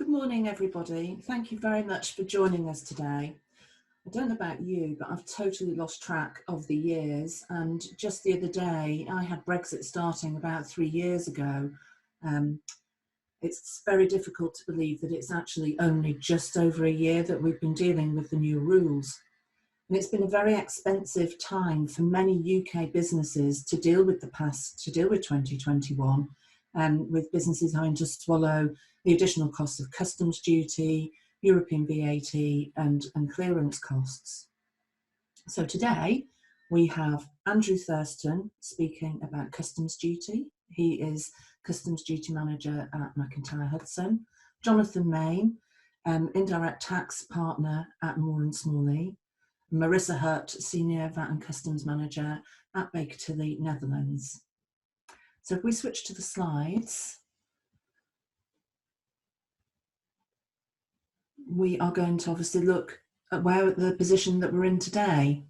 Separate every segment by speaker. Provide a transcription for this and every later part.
Speaker 1: Good morning, everybody. Thank you very much for joining us today. I don't know about you, but I've totally lost track of the years. And just the other day, I had Brexit starting about 3 years ago. It's very difficult to believe that it's actually only just over a year that we've been dealing with the new rules. And it's been a very expensive time for many UK businesses to deal with the past, to deal with 2021, with businesses having to swallow the additional costs of customs duty, European VAT and clearance costs. So today we have Andrew Thurston speaking about customs duty. He is Customs Duty Manager at McIntyre Hudson. Jonathan Main, Indirect Tax Partner at Moore & Smalley. Marissa Hutt, Senior VAT and Customs Manager at Baker Tilly, Netherlands. So if we switch to the slides, we are going to obviously look at the position that we're in today.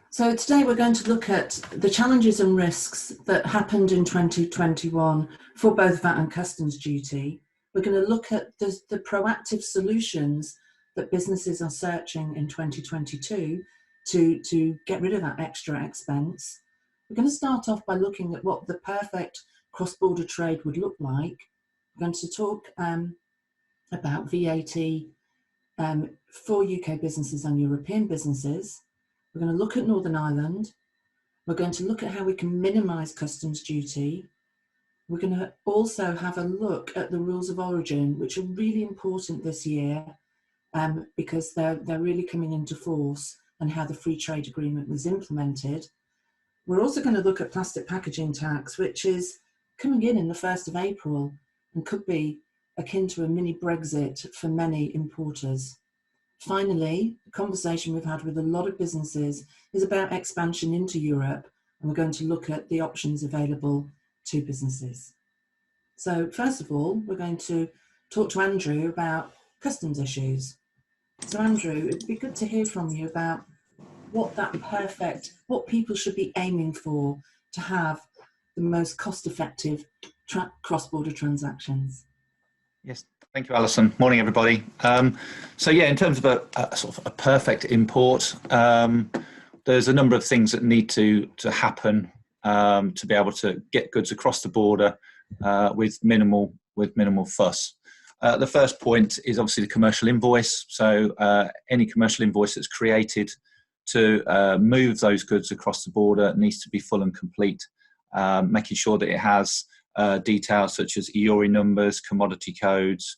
Speaker 1: So today we're going to look at the challenges and risks that happened in 2021 for both VAT and customs duty. We're going to look at the proactive solutions that businesses are searching in 2022 to get rid of that extra expense. We're going to start off by looking at what the perfect cross-border trade would look like. We're going to talk about VAT for UK businesses and European businesses. We're going to look at Northern Ireland. We're going to look at how we can minimise customs duty. We're going to also have a look at the rules of origin, which are really important this year because they're really coming into force, and how the free trade agreement was implemented. We're also going to look at plastic packaging tax, which is coming in the 1st of April and could be akin to a mini Brexit for many importers. Finally, the conversation we've had with a lot of businesses is about expansion into Europe, and we're going to look at the options available to businesses. So first of all, we're going to talk to Andrew about customs issues. So Andrew, it'd be good to hear from you about what people should be aiming for to have the most cost-effective cross-border transactions.
Speaker 2: Yes, thank you, Alison. Morning, everybody. So yeah, in terms of a sort of a perfect import, there's a number of things that need to happen to be able to get goods across the border with minimal fuss. The first point is obviously the commercial invoice. So any commercial invoice that's created to move those goods across the border needs to be full and complete, making sure that it has details such as EORI numbers, commodity codes,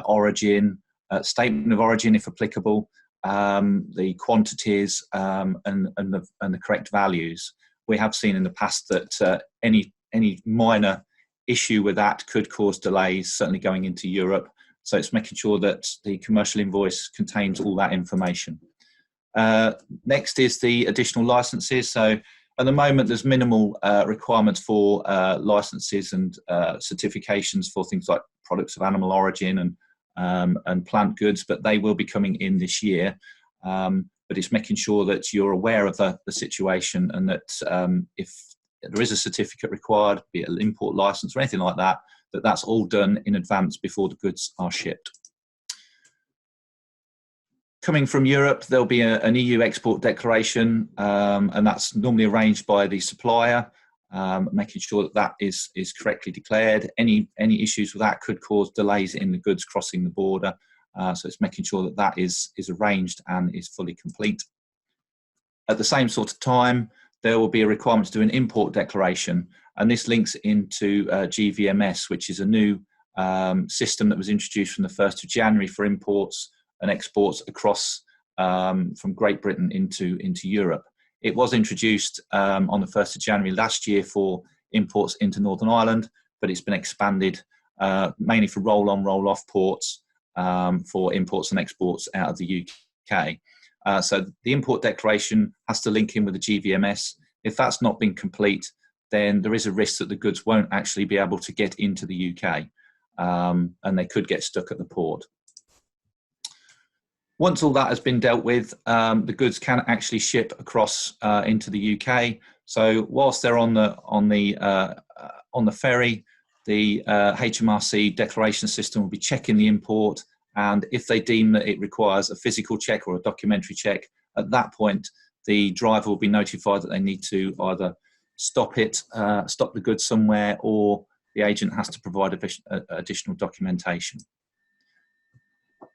Speaker 2: origin, statement of origin if applicable, the quantities and the correct values. We have seen in the past that any minor issue with that could cause delays, certainly going into Europe. So it's making sure that the commercial invoice contains all that information. Next is the additional licenses. So at the moment, there's minimal requirements for licenses and certifications for things like products of animal origin and plant goods, but they will be coming in this year. But it's making sure that you're aware of the situation, and that if there is a certificate required, be it an import license or anything like that, that's all done in advance before the goods are shipped. Coming from Europe, there'll be an EU export declaration, and that's normally arranged by the supplier, making sure that is correctly declared. Any issues with that could cause delays in the goods crossing the border, so it's making sure that is arranged and is fully complete. At the same sort of time, there will be a requirement to do an import declaration, and this links into GVMS, which is a new system that was introduced from the 1st of January for imports and exports across from Great Britain into Europe. It was introduced on the 1st of January last year for imports into Northern Ireland, but it's been expanded mainly for roll-on, roll-off ports for imports and exports out of the UK. So the import declaration has to link in with the GVMS. If that's not been complete, then there is a risk that the goods won't actually be able to get into the UK, and they could get stuck at the port. Once all that has been dealt with, the goods can actually ship across into the UK. So whilst they're on the on the ferry, the HMRC declaration system will be checking the import, and if they deem that it requires a physical check or a documentary check, at that point the driver will be notified that they need to either stop the goods somewhere, or the agent has to provide additional documentation.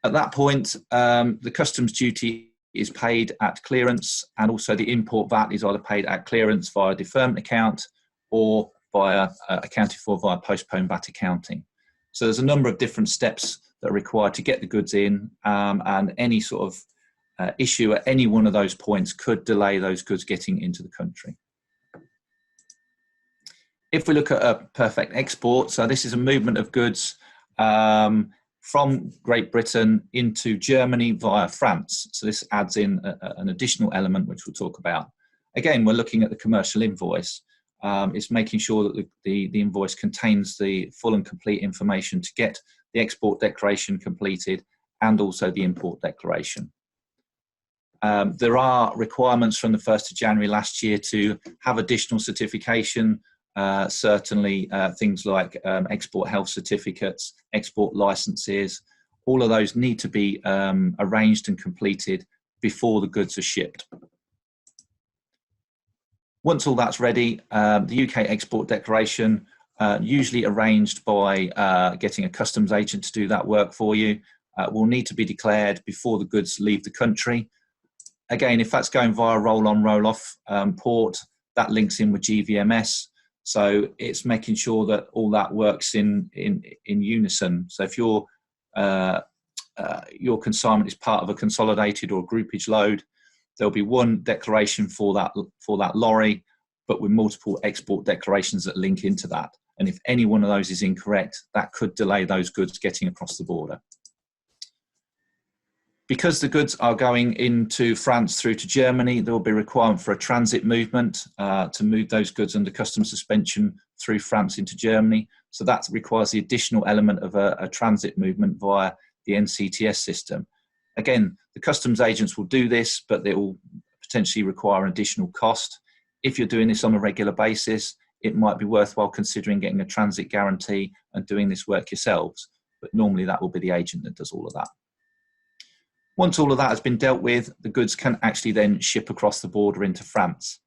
Speaker 2: At that point, the customs duty is paid at clearance, and also the import VAT is either paid at clearance via deferment account or accounted for via postponed VAT accounting. So there's a number of different steps that are required to get the goods in, and any sort of issue at any one of those points could delay those goods getting into the country. If we look at a perfect export, so this is a movement of goods from Great Britain into Germany via France. So this adds in an additional element which we'll talk about. Again, we're looking at the commercial invoice. It's making sure that the invoice contains the full and complete information to get the export declaration completed and also the import declaration. There are requirements from the 1st of January last year to have additional certification, certainly things like export health certificates, export licenses. All of those need to be arranged and completed before the goods are shipped. Once all that's ready, the UK export declaration, usually arranged by getting a customs agent to do that work for you, will need to be declared before the goods leave the country. Again, if that's going via roll-on, roll-off port, that links in with GVMS. So it's making sure that all that works in unison. So if your consignment is part of a consolidated or groupage load, there'll be one declaration for that lorry, but with multiple export declarations that link into that. And if any one of those is incorrect, that could delay those goods getting across the border. Because the goods are going into France through to Germany, there will be a requirement for a transit movement to move those goods under customs suspension through France into Germany. So that requires the additional element of a transit movement via the NCTS system. Again, the customs agents will do this, but they will potentially require an additional cost. If you're doing this on a regular basis, it might be worthwhile considering getting a transit guarantee and doing this work yourselves. But normally that will be the agent that does all of that. Once all of that has been dealt with, the goods can actually then ship across the border into France.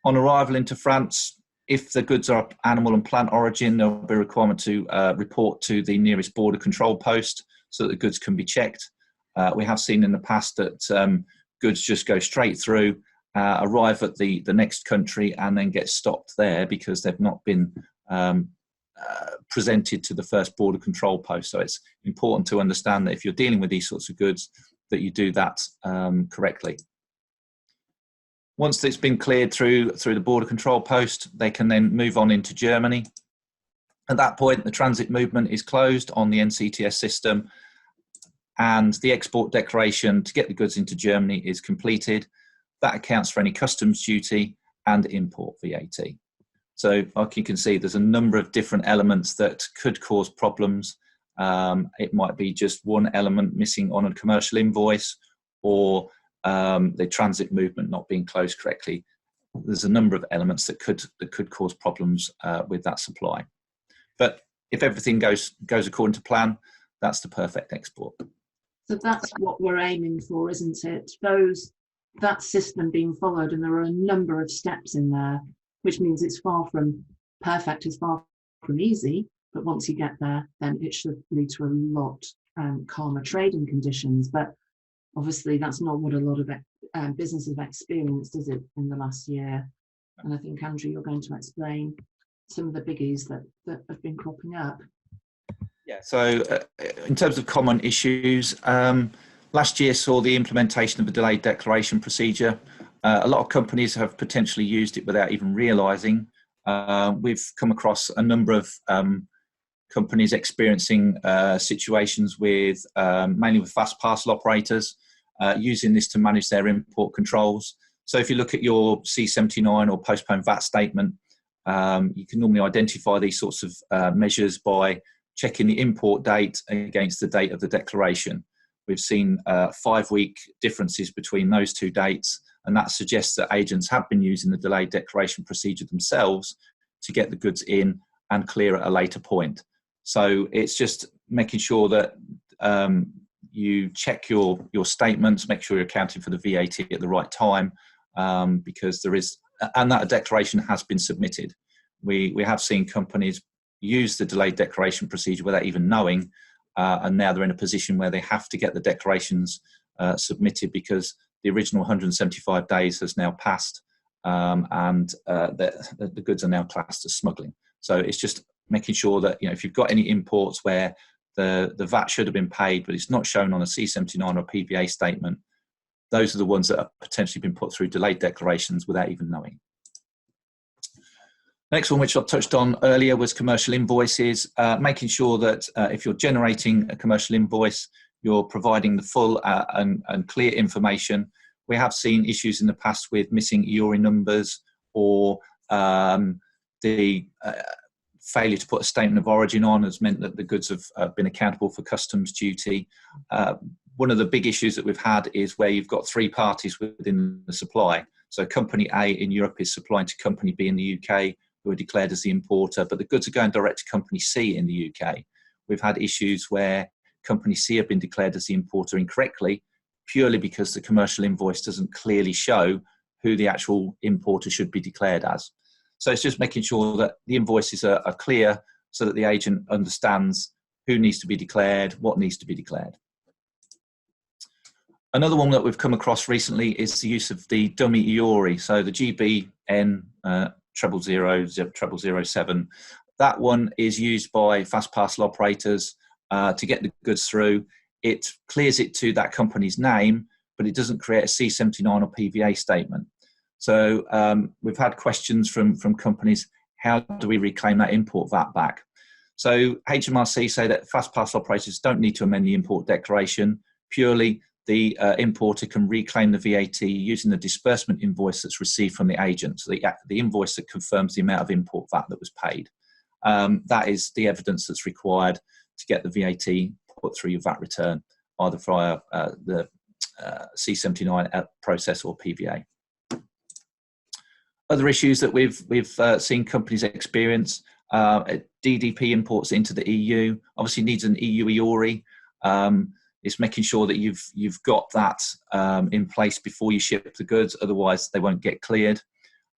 Speaker 2: On arrival into France, if the goods are animal and plant origin, there will be a requirement to report to the nearest border control post so that the goods can be checked. We have seen in the past that goods just go straight through, arrive at the next country and then get stopped there because they've not been presented to the first border control post. So it's important to understand that if you're dealing with these sorts of goods, that you do that correctly. Once it's been cleared through the border control post, they can then move on into Germany. At that point, the transit movement is closed on the NCTS system, and the export declaration to get the goods into Germany is completed. That accounts for any customs duty and import VAT. So like you can see, there's a number of different elements that could cause problems. It might be just one element missing on a commercial invoice, or the transit movement not being closed correctly. There's a number of elements that could cause problems with that supply. But if everything goes according to plan, that's the perfect export.
Speaker 1: So that's what we're aiming for, isn't it? That system being followed, and there are a number of steps in there, which means it's far from perfect, it's far from easy, but once you get there, then it should lead to a lot calmer trading conditions. But obviously that's not what a lot of businesses have experienced, is it, in the last year? And I think, Andrew, you're going to explain some of the biggies that have been cropping up.
Speaker 2: Yeah, so in terms of common issues, last year saw the implementation of a delayed declaration procedure. A lot of companies have potentially used it without even realising. We've come across a number of companies experiencing situations with, mainly with fast parcel operators, using this to manage their import controls. So if you look at your C79 or postponed VAT statement, you can normally identify these sorts of measures by checking the import date against the date of the declaration. We've seen 5-week differences between those two dates, and that suggests that agents have been using the delayed declaration procedure themselves to get the goods in and clear at a later point. So it's just making sure that you check your statements, make sure you're accounting for the VAT at the right time, because there is, and that declaration has been submitted. We have seen companies use the delayed declaration procedure without even knowing, and now they're in a position where they have to get the declarations submitted because the original 175 days has now passed, and the goods are now classed as smuggling. So it's just making sure that, if you've got any imports where the VAT should have been paid, but it's not shown on a C79 or PVA statement, those are the ones that have potentially been put through delayed declarations without even knowing. Next one, which I touched on earlier, was commercial invoices, making sure that if you're generating a commercial invoice, you're providing the full and clear information. We have seen issues in the past with missing EORI numbers, or the failure to put a statement of origin on has meant that the goods have been accountable for customs duty. One of the big issues that we've had is where you've got three parties within the supply. So company A in Europe is supplying to company B in the UK, who are declared as the importer, but the goods are going direct to company C in the UK. We've had issues where company C have been declared as the importer incorrectly, purely because the commercial invoice doesn't clearly show who the actual importer should be declared as. So it's just making sure that the invoices are clear so that the agent understands who needs to be declared, what needs to be declared. Another one that we've come across recently is the use of the dummy EORI. So the GBN 00007. That one is used by fast parcel operators to get the goods through. It clears it to that company's name, but it doesn't create a C79 or PVA statement. So we've had questions from companies, how do we reclaim that import VAT back? So HMRC say that fast parcel operators don't need to amend the import declaration. Purely the importer can reclaim the VAT using the disbursement invoice that's received from the agent, so the invoice that confirms the amount of import VAT that was paid. That is the evidence that's required to get the VAT put through your VAT return, either via the C79 process or PVA. Other issues that we've seen companies experience, DDP imports into the EU, obviously needs an EU EORI. It's making sure that you've got that in place before you ship the goods, otherwise they won't get cleared.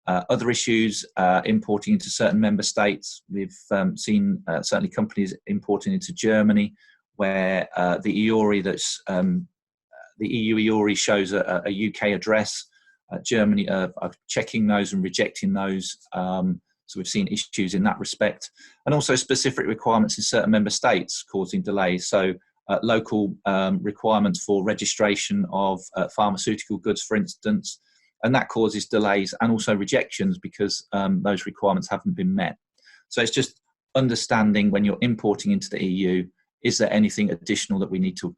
Speaker 2: Other issues, importing into certain member states. We've seen certainly companies importing into Germany, where the EORI that's the EU EORI shows a UK address. Germany are checking those and rejecting those. So we've seen issues in that respect, and also specific requirements in certain member states causing delays. So local requirements for registration of pharmaceutical goods, for instance, and that causes delays and also rejections because those requirements haven't been met. So it's just understanding when you're importing into the EU, is there anything additional that we need to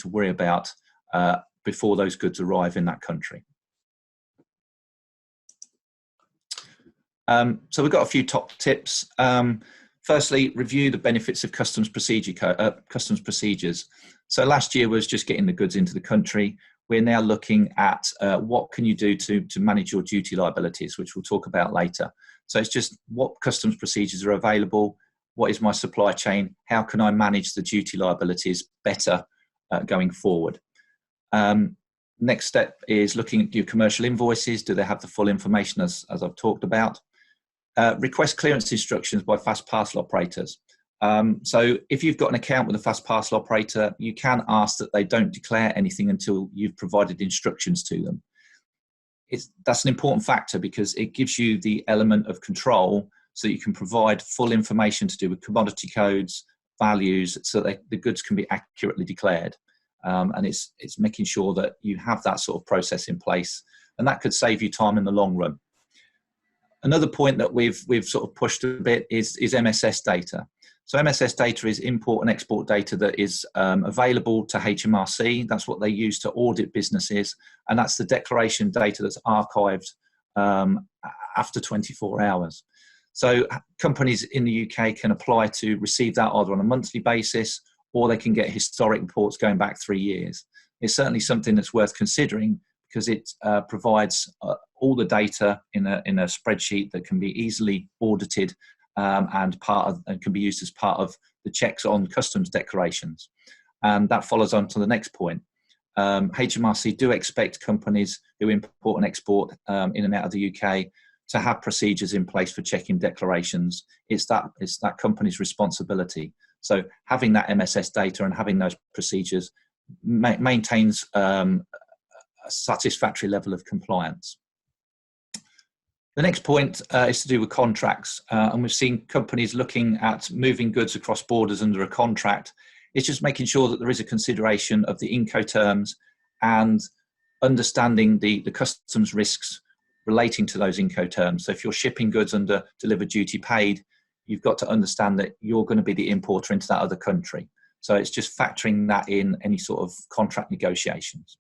Speaker 2: worry about before those goods arrive in that country? So we've got a few top tips. Firstly, review the benefits of customs procedures. So last year was just getting the goods into the country. We're now looking at what can you do to manage your duty liabilities, which we'll talk about later. So it's just what customs procedures are available, what is my supply chain, how can I manage the duty liabilities better going forward. Next step is looking at your commercial invoices. Do they have the full information as I've talked about? Request clearance instructions by fast parcel operators. So if you've got an account with a fast parcel operator, you can ask that they don't declare anything until you've provided instructions to them. That's an important factor because it gives you the element of control so that you can provide full information to do with commodity codes, values, so that the goods can be accurately declared. And it's making sure that you have that sort of process in place, and that could save you time in the long run. Another point that we've sort of pushed a bit is MSS data. So MSS data is import and export data that is available to HMRC. That's what they use to audit businesses, and that's the declaration data that's archived after 24 hours. So companies in the UK can apply to receive that either on a monthly basis, or they can get historic reports going back 3 years. It's certainly something that's worth considering because it provides all the data in a spreadsheet that can be easily audited and can be used as part of the checks on customs declarations. And that follows on to the next point. HMRC do expect companies who import and export in and out of the UK to have procedures in place for checking declarations. It's that company's responsibility. So having that MSS data and having those procedures maintains a satisfactory level of compliance. The next point is to do with contracts, and we've seen companies looking at moving goods across borders under a contract. It's just making sure that there is a consideration of the Incoterms and understanding the customs risks relating to those Incoterms. So if you're shipping goods under delivered duty paid, you've got to understand that you're going to be the importer into that other country. So it's just factoring that in any sort of contract negotiations.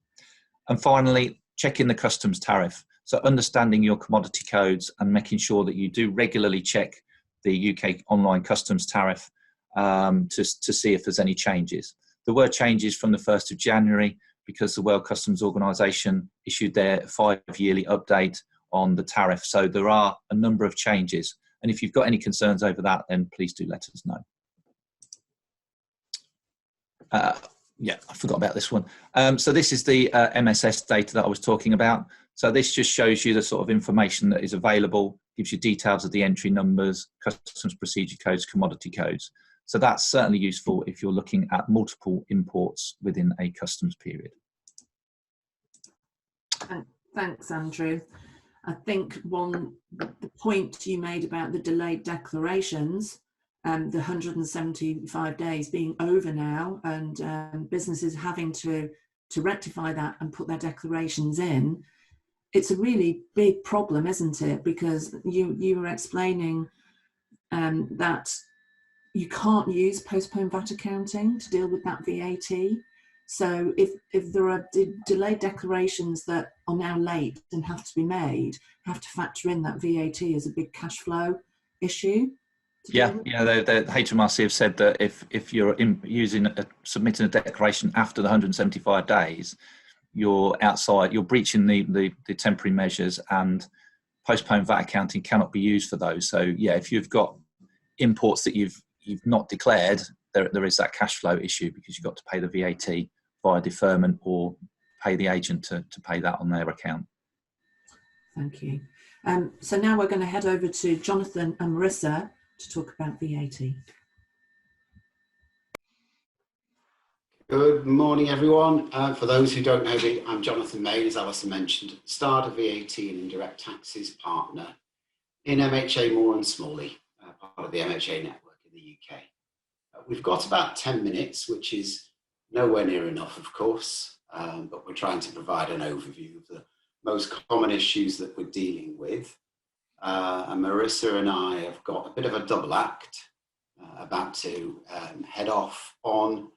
Speaker 2: And finally, checking the customs tariff. So understanding your commodity codes and making sure that you do regularly check the UK online customs tariff to see if there's any changes. There were changes from the 1st of January because the World Customs Organization issued their 5-yearly update on the tariff. So there are a number of changes. And if you've got any concerns over that, then please do let us know. Yeah, I forgot about this one. So this is the MSS data that I was talking about. So this just shows you the sort of information that is available, gives you details of the entry numbers, customs procedure codes, commodity codes. So that's certainly useful if you're looking at multiple imports within a customs period.
Speaker 1: Thanks, Andrew. I think the point you made about the delayed declarations, the 175 days being over now, and businesses having to rectify that and put their declarations in, it's a really big problem, isn't it? Because you were explaining that you can't use postponed VAT accounting to deal with that VAT. So if there are delayed declarations that are now late and have to be made, have to factor in that VAT as a big cash flow issue.
Speaker 2: Yeah, the HMRC have said that if you're submitting a declaration after the 175 days, you're breaching the temporary measures, and postponed VAT accounting cannot be used for those. So yeah, if you've got imports that you've not declared, there is that cash flow issue because you've got to pay the VAT via deferment or pay the agent to pay that on their account.
Speaker 1: Thank you. So now we're going to head over to Jonathan and Marissa to talk about VAT.
Speaker 3: Good morning, everyone. For those who don't know me, I'm Jonathan Main, as Alison mentioned, start of VAT and Indirect Taxes partner in MHA Moore and Smalley, part of the MHA network in the UK. We've got about 10 minutes, which is nowhere near enough, of course, but we're trying to provide an overview of the most common issues that we're dealing with. And Marissa and I have got a bit of a double act about to head off on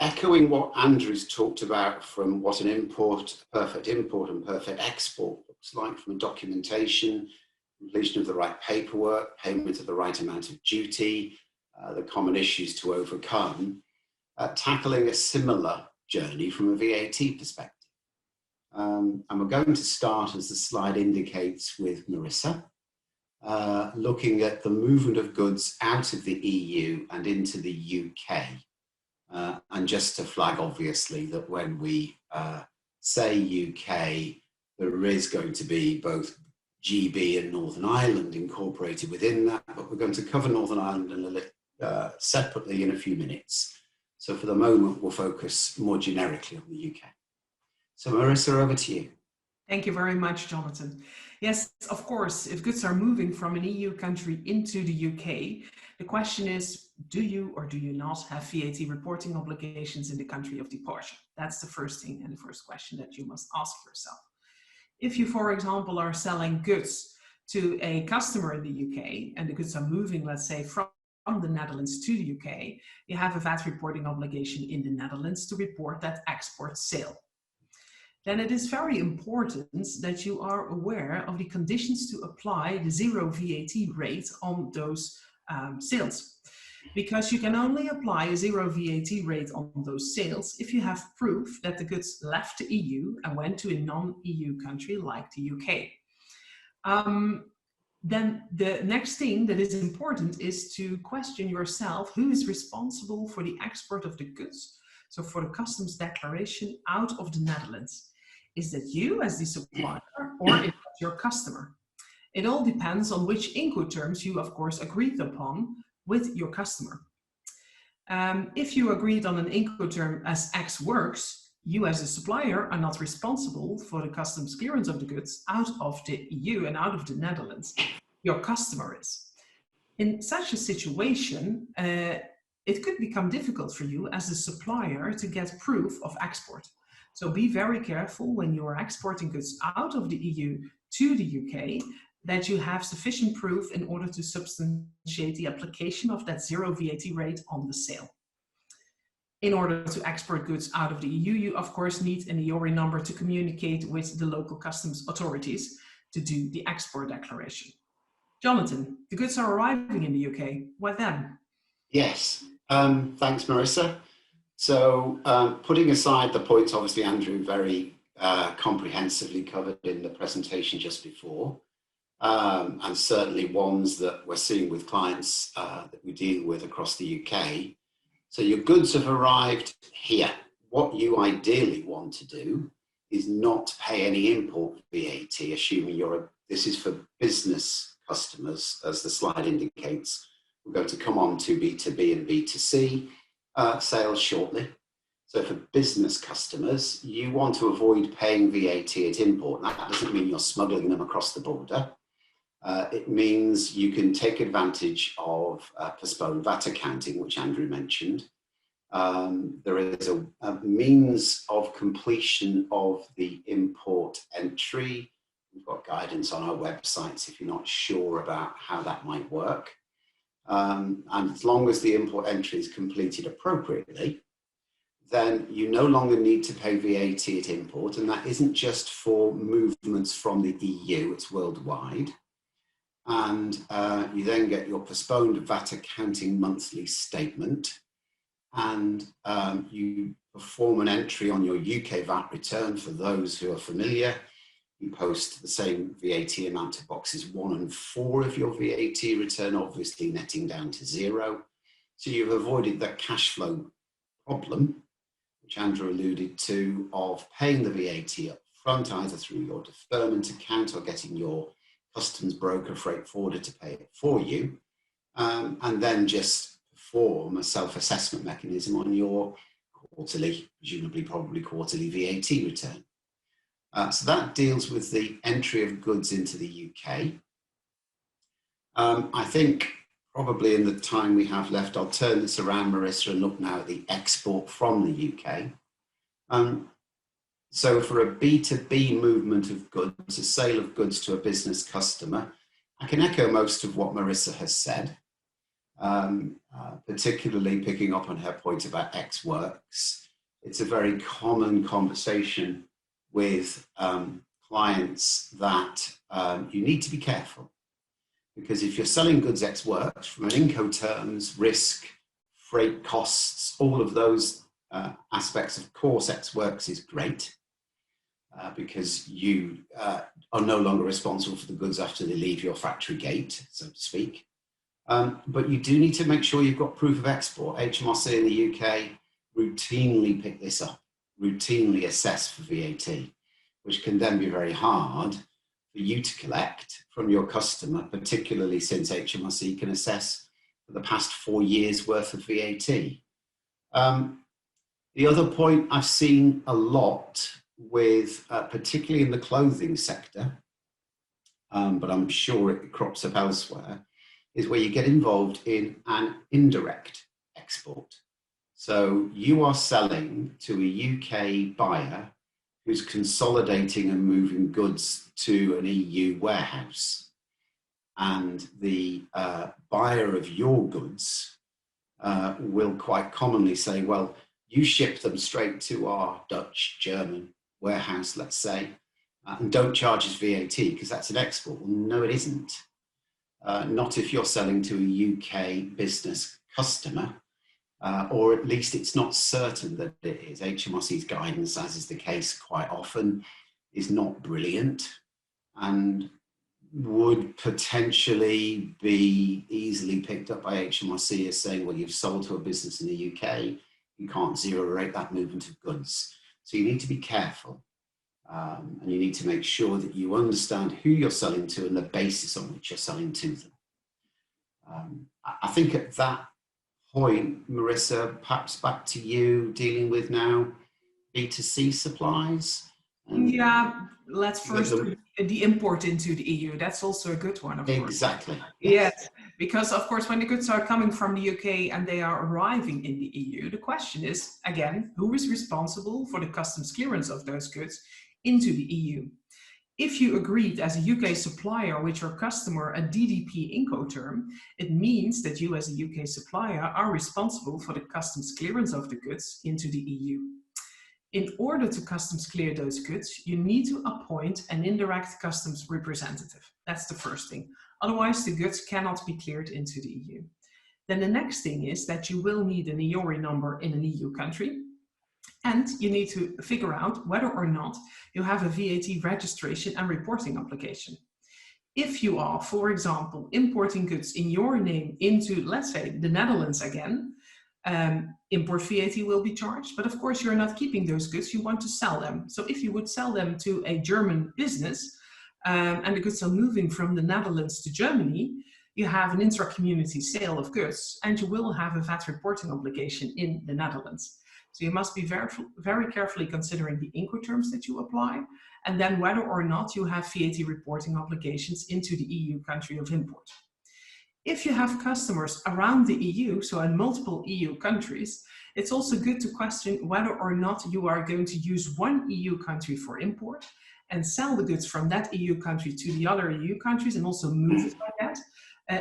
Speaker 3: echoing what Andrew's talked about from what an perfect import and perfect export looks like, from documentation, completion of the right paperwork, payment of the right amount of duty, the common issues to overcome, tackling a similar journey from a VAT perspective. And we're going to start, as the slide indicates, with Marissa, looking at the movement of goods out of the EU and into the UK. And just to flag, obviously, that when we say UK, there is going to be both GB and Northern Ireland incorporated within that, but we're going to cover Northern Ireland separately in a few minutes. So for the moment, we'll focus more generically on the UK. So Marissa, over to you.
Speaker 4: Thank you very much, Jonathan. Yes, of course, if goods are moving from an EU country into the UK, the question is, do you or do you not have VAT reporting obligations in the country of departure? That's the first thing and the first question that you must ask yourself. If you, for example, are selling goods to a customer in the UK and the goods are moving, let's say, from the Netherlands to the UK, you have a VAT reporting obligation in the Netherlands to report that export sale. Then it is very important that you are aware of the conditions to apply the zero VAT rate on those sales. because you can only apply a 0 VAT rate on those sales if you have proof that the goods left the EU and went to a non-EU country like the UK. Then the next thing that is important is to question yourself who is responsible for the export of the goods, so for the customs declaration out of the Netherlands. Is that you as the supplier, or is that your customer? It all depends on which Incoterms you, of course, agreed upon with your customer. If you agreed on an Incoterm as X works, you as a supplier are not responsible for the customs clearance of the goods out of the EU and out of the Netherlands. Your customer is. In such a situation, it could become difficult for you as a supplier to get proof of export. So be very careful when you are exporting goods out of the EU to the UK that you have sufficient proof in order to substantiate the application of that 0 VAT rate on the sale. In order to export goods out of the EU, you of course need an EORI number to communicate with the local customs authorities to do the export declaration. Jonathan, the goods are arriving in the UK. What then?
Speaker 3: Yes, thanks, Marissa. So putting aside the points, obviously, Andrew very comprehensively covered in the presentation just before, and certainly ones that we're seeing with clients that we deal with across the UK. So your goods have arrived here. What you ideally want to do is not pay any import VAT, assuming this is for business customers, as the slide indicates. We're going to come on to B2B and B2C sales shortly. So for business customers, you want to avoid paying VAT at import. That doesn't mean you're smuggling them across the border. It means you can take advantage of postponed VAT accounting, which Andrew mentioned. There is a means of completion of the import entry. We've got guidance on our websites if you're not sure about how that might work. And as long as the import entry is completed appropriately, then you no longer need to pay VAT at import. And that isn't just for movements from the EU, it's worldwide. And you then get your postponed VAT accounting monthly statement, and you perform an entry on your UK VAT return. For those who are familiar, you post the same VAT amount to boxes 1 and 4 of your VAT return, obviously netting down to 0. So you've avoided that cash flow problem, which Andrew alluded to, of paying the VAT up front, either through your deferment account or getting your customs broker, freight forwarder to pay it for you, and then just perform a self-assessment mechanism on your quarterly, presumably probably quarterly VAT return. So that deals with the entry of goods into the UK. I think probably in the time we have left, I'll turn this around, Marissa, and look now at the export from the UK. So for a B2B movement of goods, a sale of goods to a business customer, I can echo most of what Marissa has said, particularly picking up on her point about X works. It's a very common conversation with clients that you need to be careful, because if you're selling goods X works, from an Incoterms, risk, freight costs, all of those aspects, of course, X works is great. Because you are no longer responsible for the goods after they leave your factory gate, so to speak. But you do need to make sure you've got proof of export. HMRC in the UK routinely pick this up, routinely assess for VAT, which can then be very hard for you to collect from your customer, particularly since HMRC can assess for the past 4 years worth of VAT. The other point I've seen a lot with, particularly in the clothing sector, but I'm sure it crops up elsewhere, is where you get involved in an indirect export. So you are selling to a UK buyer who's consolidating and moving goods to an EU warehouse. And the buyer of your goods will quite commonly say, well, you ship them straight to our Dutch, German warehouse, let's say, and don't charge us VAT because that's an export. Well, no, it isn't. Not if you're selling to a UK business customer, or at least it's not certain that it is. HMRC's guidance, as is the case quite often, is not brilliant and would potentially be easily picked up by HMRC as saying, well, you've sold to a business in the UK, you can't zero rate that movement of goods. So you need to be careful, and you need to make sure that you understand who you're selling to and the basis on which you're selling to them. I think at that point, Marissa, perhaps back to you, dealing with now B2C supplies.
Speaker 4: Yeah, let's first do the import into the EU. That's also a good one, of course.
Speaker 3: Exactly.
Speaker 4: Yes, because of course, when the goods are coming from the UK and they are arriving in the EU, the question is, again, who is responsible for the customs clearance of those goods into the EU? If you agreed as a UK supplier with your customer a DDP Incoterm, it means that you as a UK supplier are responsible for the customs clearance of the goods into the EU. In order to customs clear those goods, you need to appoint an indirect customs representative. That's the first thing. Otherwise, the goods cannot be cleared into the EU. Then the next thing is that you will need an EORI number in an EU country. And you need to figure out whether or not you have a VAT registration and reporting application. If you are, for example, importing goods in your name into, let's say, the Netherlands again, import VAT will be charged, but of course you're not keeping those goods, you want to sell them. So if you would sell them to a German business and the goods are moving from the Netherlands to Germany, you have an intra-community sale of goods and you will have a VAT reporting obligation in the Netherlands. So you must be very, very carefully considering the Incoterms that you apply and then whether or not you have VAT reporting obligations into the EU country of import. If you have customers around the EU, so in multiple EU countries, it's also good to question whether or not you are going to use one EU country for import and sell the goods from that EU country to the other EU countries and also move it like that,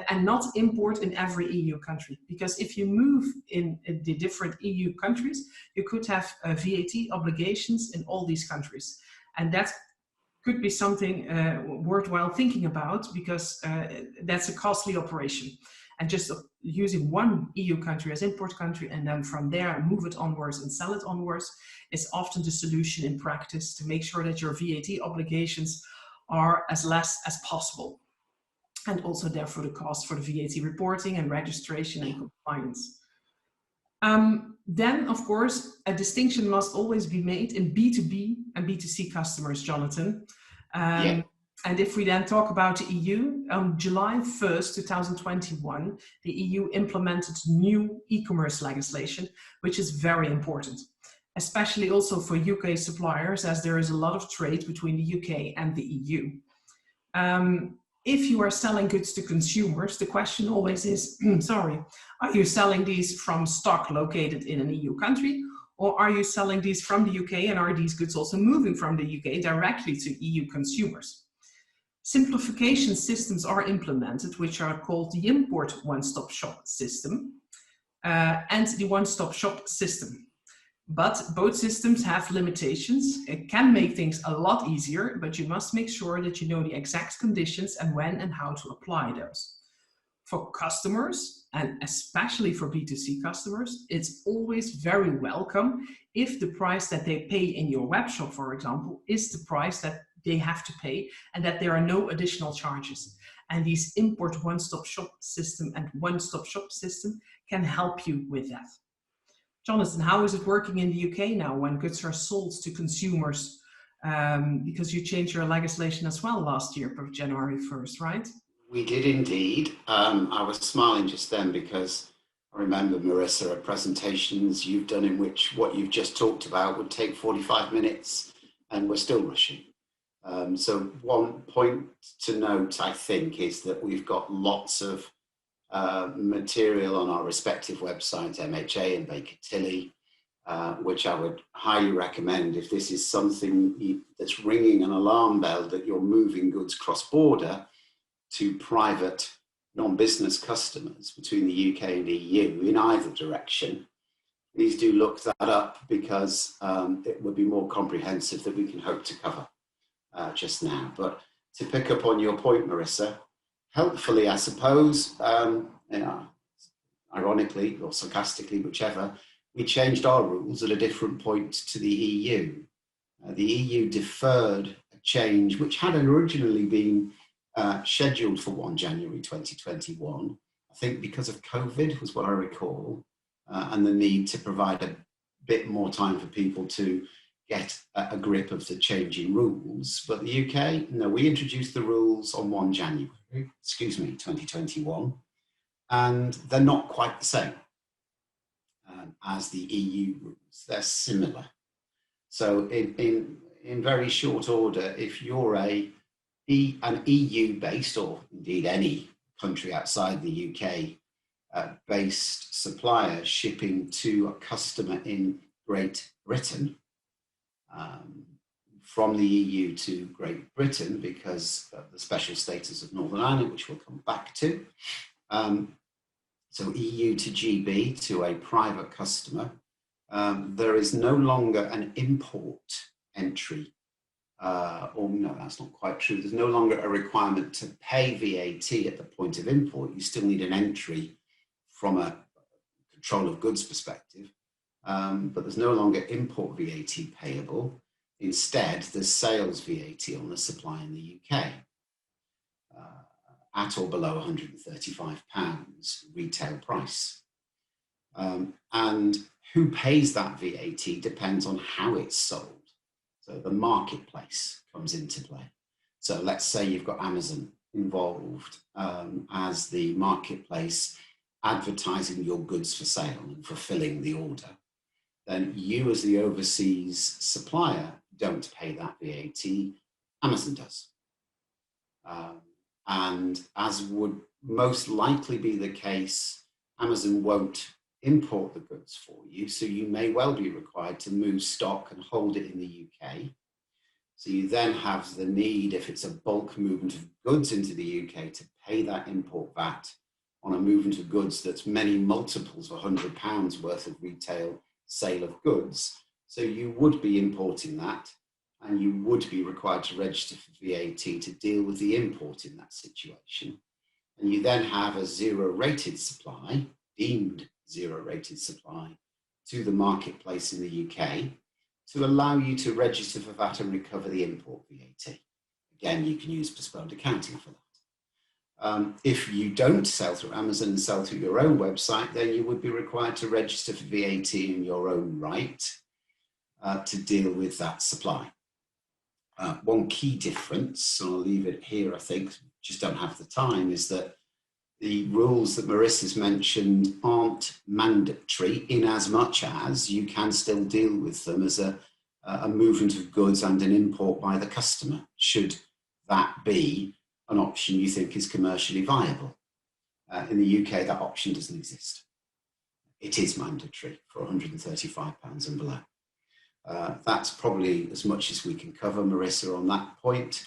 Speaker 4: and not import in every EU country. Because if you move in the different EU countries, you could have VAT obligations in all these countries. And that could be something worthwhile thinking about because that's a costly operation. And just using one EU country as import country and then from there move it onwards and sell it onwards is often the solution in practice to make sure that your VAT obligations are as less as possible. And also therefore the cost for the VAT reporting and registration and compliance. Then, of course, a distinction must always be made in B2B and B2C customers, Jonathan. And if we then talk about the EU, on July 1st, 2021, the EU implemented new e-commerce legislation, which is very important, especially also for UK suppliers, as there is a lot of trade between the UK and the EU. If you are selling goods to consumers, the question always is, are you selling these from stock located in an EU country, or are you selling these from the UK and are these goods also moving from the UK directly to EU consumers? Simplification systems are implemented, which are called the import one-stop shop system and the one-stop shop system. But both systems have limitations. It can make things a lot easier, but you must make sure that you know the exact conditions and when and how to apply those. For customers, and especially for B2C customers, it's always very welcome if the price that they pay in your web shop, for example, is the price that they have to pay and that there are no additional charges. And these import one-stop shop system and one-stop shop system can help you with that. Jonathan, how is it working in the UK now when goods are sold to consumers? Because you changed your legislation as well last year, for January 1st, right?
Speaker 3: We did indeed. I was smiling just then because I remember, Marissa, at presentations you've done in which what you've just talked about would take 45 minutes and we're still rushing. So one point to note, I think, is that we've got lots of material on our respective websites, MHA and Baker Tilly, which I would highly recommend if this is something that's ringing an alarm bell that you're moving goods cross-border to private non-business customers between the UK and EU in either direction. Please do look that up because it would be more comprehensive than we can hope to cover just now. But to pick up on your point, Marissa, helpfully, I suppose, I ironically or sarcastically, whichever, we changed our rules at a different point to the EU. The EU deferred a change which had originally been scheduled for 1 January 2021, I think because of COVID was what I recall, and the need to provide a bit more time for people to get a grip of the changing rules. But the UK, no, we introduced the rules on 1 January, 2021, and they're not quite the same as the EU rules. They're similar. So in very short order, if you're an EU-based, or indeed any country outside the UK based supplier shipping to a customer in Great Britain, from the EU to Great Britain because of the special status of Northern Ireland, which we'll come back to. So EU to GB to a private customer, there is no longer an import entry, or no, that's not quite true. There's no longer a requirement to pay VAT at the point of import. You still need an entry from a control of goods perspective, but there's no longer import VAT payable. Instead, there's sales VAT on the supply in the UK. At or below £135 retail price. And who pays that VAT depends on how it's sold. So the marketplace comes into play. So let's say you've got Amazon involved as the marketplace advertising your goods for sale and fulfilling the order. Then you as the overseas supplier don't pay that VAT, Amazon does. And as would most likely be the case, Amazon won't import the goods for you, so you may well be required to move stock and hold it in the UK. So you then have the need, if it's a bulk movement of goods into the UK, to pay that import VAT on a movement of goods that's many multiples of £100 worth of retail sale of goods. So you would be importing that, and you would be required to register for VAT to deal with the import in that situation. And you then have a zero-rated supply, deemed zero-rated supply, to the marketplace in the UK to allow you to register for VAT and recover the import VAT. Again, you can use postponed accounting for that. If you don't sell through Amazon and sell through your own website, then you would be required to register for VAT in your own right to deal with that supply. One key difference, and I'll leave it here, I think, just don't have the time, is that the rules that Marissa's mentioned aren't mandatory in as much as you can still deal with them as a movement of goods and an import by the customer, should that be an option you think is commercially viable. In the UK, that option doesn't exist. It is mandatory for £135 and below. That's probably as much as we can cover, Marissa, on that point.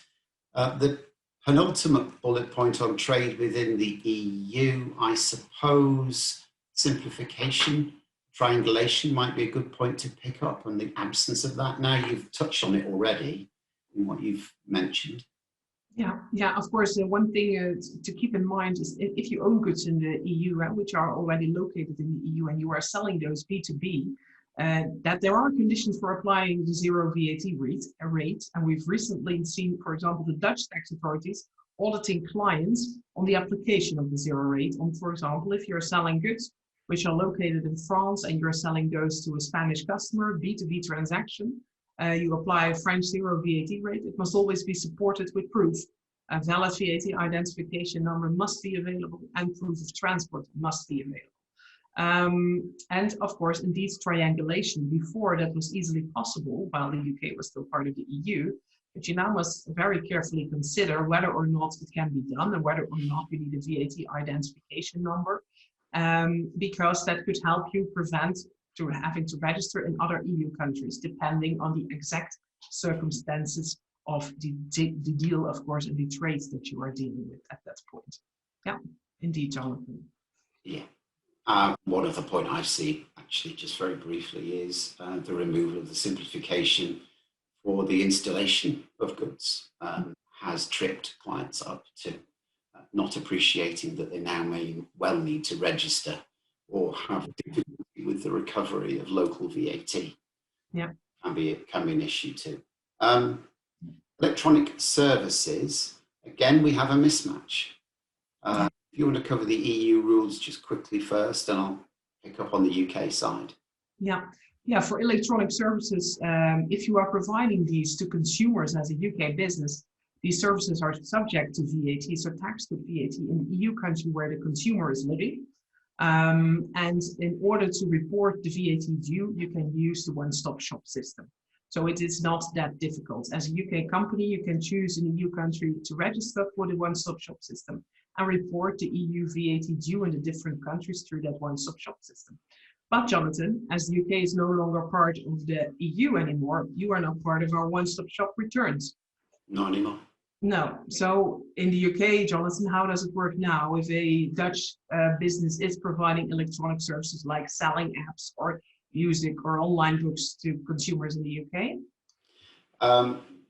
Speaker 3: The penultimate bullet point on trade within the EU, I suppose simplification, triangulation might be a good point to pick up, and the absence of that. Now you've touched on it already in what you've mentioned.
Speaker 4: Yeah, of course. One thing to keep in mind is if you own goods in the EU, which are already located in the EU, and you are selling those B2B, that there are conditions for applying the zero VAT rate. And we've recently seen, for example, the Dutch tax authorities auditing clients on the application of the zero rate. On, for example, if you're selling goods which are located in France and you're selling those to a Spanish customer, B2B transaction, you apply a French zero VAT rate, it must always be supported with proof. A valid VAT identification number must be available and proof of transport must be available. And of course, indeed, triangulation. Before that was easily possible while the UK was still part of the EU, but you now must very carefully consider whether or not it can be done and whether or not you need a VAT identification number, because that could help you prevent having to register in other EU countries, depending on the exact circumstances of the deal, of course, and the trades that you are dealing with at that point. Yeah, indeed, Jonathan.
Speaker 3: Yeah. One other point I see, actually, just very briefly, is the removal of the simplification for the installation of goods has tripped clients up to not appreciating that they now may well need to register or have difficulty with the recovery of local VAT.
Speaker 4: Yeah.
Speaker 3: Can be an issue too. Electronic services, again, we have a mismatch. If you want to cover the EU rules just quickly first, and I'll pick up on the UK side.
Speaker 4: Yeah, for electronic services, if you are providing these to consumers as a UK business, these services are subject to VAT, so taxed with VAT in the EU country where the consumer is living. And in order to report the VAT due, you can use the one-stop shop system. So it is not that difficult. As a UK company, you can choose in the EU country to register for the one-stop shop system and report the EU VAT due in the different countries through that one-stop shop system. But Jonathan, as the UK is no longer part of the EU anymore, you are not part of our one-stop shop returns.
Speaker 3: Not anymore.
Speaker 4: No. So in the UK, Jonathan, how does it work now if a Dutch business is providing electronic services like selling apps or music or online books to consumers in the UK?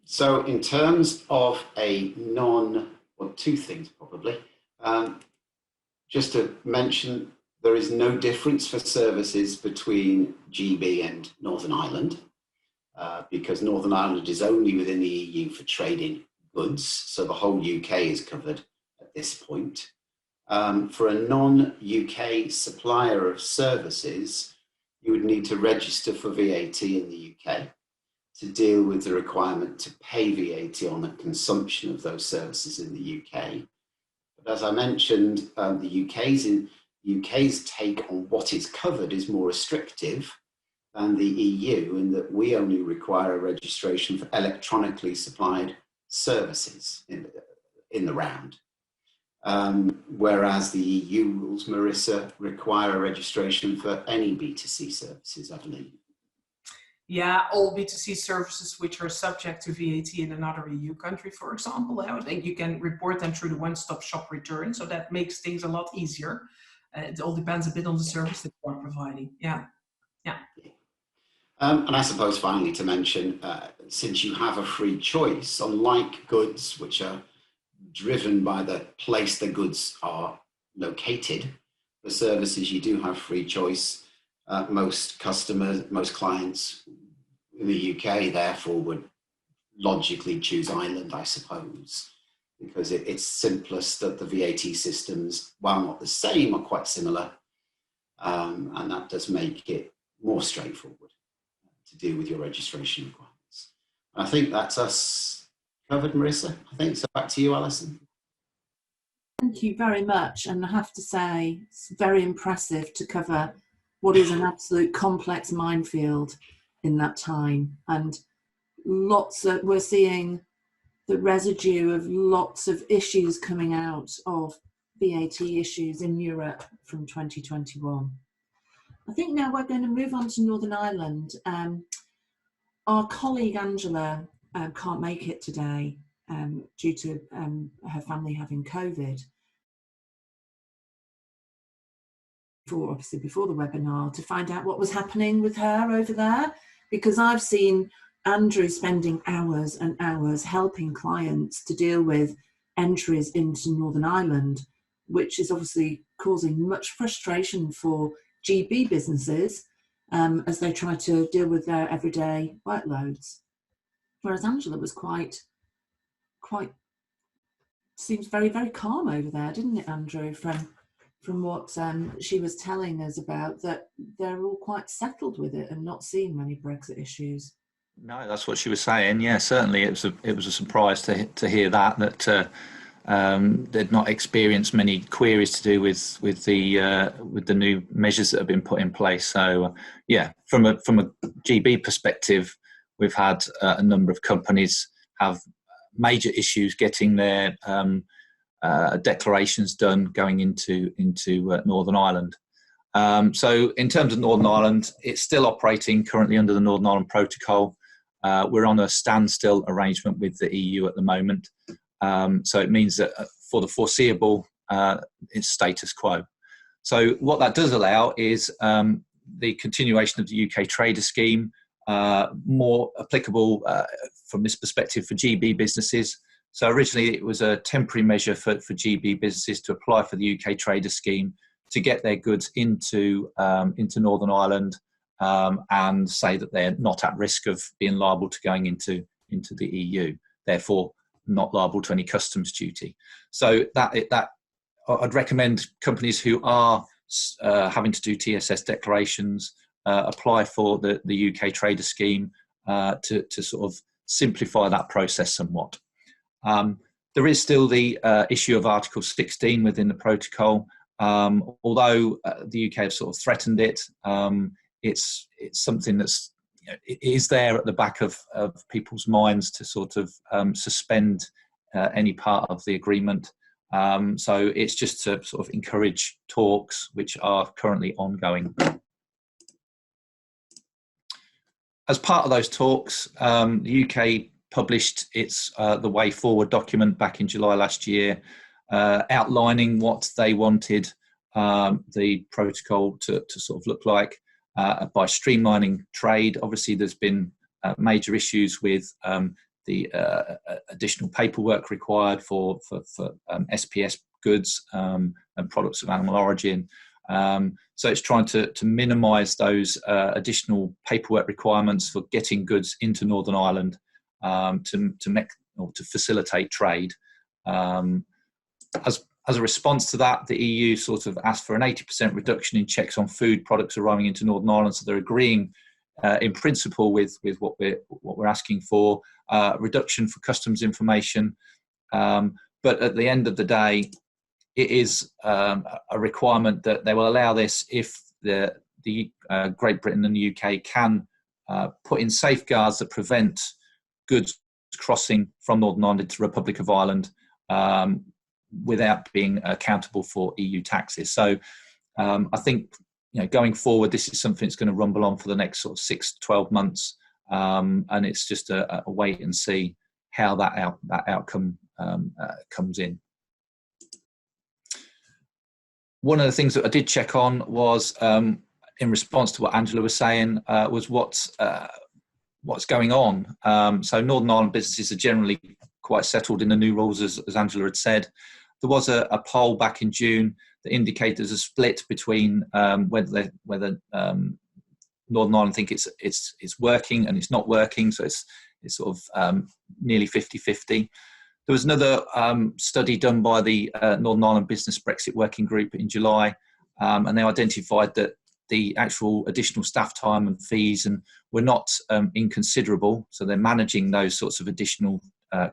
Speaker 3: So in terms of two things probably. Just to mention, there is no difference for services between GB and Northern Ireland because Northern Ireland is only within the EU for trading goods, so the whole UK is covered at this point. For a non-UK supplier of services, you would need to register for VAT in the UK to deal with the requirement to pay VAT on the consumption of those services in the UK. But as I mentioned, the UK's take on what is covered is more restrictive than the EU in that we only require a registration for electronically supplied services in the round. Whereas the EU rules, Marissa, require a registration for any B2C services, I believe.
Speaker 4: Yeah, all B2C services which are subject to VAT in another EU country, for example, I think you can report them through the one-stop shop return, so that makes things a lot easier. It all depends a bit on the service that you are providing. Yeah.
Speaker 3: And I suppose finally to mention, since you have a free choice, unlike goods which are driven by the place the goods are located, for services you do have free choice. Most clients in the UK therefore would logically choose Ireland, I suppose, because it's simplest that the VAT systems, while not the same, are quite similar, and that does make it more straightforward to deal with your registration requirements. And I think that's us covered, Marissa. I think so. Back to you, Alison.
Speaker 1: Thank you very much, and I have to say it's very impressive to cover what is an absolute complex minefield in that time, and we're seeing the residue of lots of issues coming out of VAT issues in Europe from 2021. I think now we're going to move on to Northern Ireland. Our colleague Angela can't make it today due to her family having COVID. Before the webinar, to find out what was happening with her over there, because I've seen Andrew spending hours and hours helping clients to deal with entries into Northern Ireland, which is obviously causing much frustration for GB businesses as they try to deal with their everyday workloads. Whereas Angela was quite seems very, very calm over there, didn't it, Andrew, from what she was telling us about, that they're all quite settled with it and not seeing many Brexit issues.
Speaker 2: No, that's what she was saying. Yeah, certainly it was a surprise to hear that they'd not experienced many queries to do with the new measures that have been put in place. So yeah, from a GB perspective, we've had a number of companies have major issues getting their declarations done going into Northern Ireland. So in terms of Northern Ireland, it's still operating currently under the Northern Ireland Protocol. We're on a standstill arrangement with the EU at the moment. So it means that for the foreseeable, it's status quo. So what that does allow is the continuation of the UK trader scheme, more applicable from this perspective for GB businesses. So originally it was a temporary measure for GB businesses to apply for the UK trader scheme to get their goods into Northern Ireland and say that they're not at risk of being liable to going into the EU, therefore not liable to any customs duty. So that I'd recommend companies who are having to do TSS declarations apply for the UK Trader Scheme to sort of simplify that process somewhat. There is still the issue of Article 16 within the protocol. Although the UK have sort of threatened it, it's something that's, you know, it is there at the back of people's minds to sort of suspend any part of the agreement. So it's just to sort of encourage talks which are currently ongoing. As part of those talks, the UK published its The Way Forward document back in July last year, outlining what they wanted the protocol to sort of look like by streamlining trade. Obviously, there's been major issues with the additional paperwork required for SPS goods and products of animal origin. So it's trying to minimise those additional paperwork requirements for getting goods into Northern Ireland to facilitate trade. As a response to that, the EU sort of asked for an 80% reduction in checks on food products arriving into Northern Ireland. So they're agreeing in principle with what we're asking for, reduction for customs information. But at the end of the day, it is a requirement that they will allow this if the Great Britain and the UK can put in safeguards that prevent goods crossing from Northern Ireland to the Republic of Ireland without being accountable for EU taxes. So I think, you know, going forward, this is something that's going to rumble on for the next sort of 6 to 12 months, and it's just a wait and see how that outcome comes in. One of the things that I did check on was, in response to what Angela was saying, was what's going on. So Northern Ireland businesses are generally quite settled in the new rules, as Angela had said. There was a poll back in June that indicated there's a split between whether Northern Ireland think it's working and it's not working. So it's sort of nearly 50-50. There was another study done by the Northern Ireland Business Brexit Working Group in July, and they identified that the actual additional staff time and fees were not inconsiderable. So they're managing those sorts of additional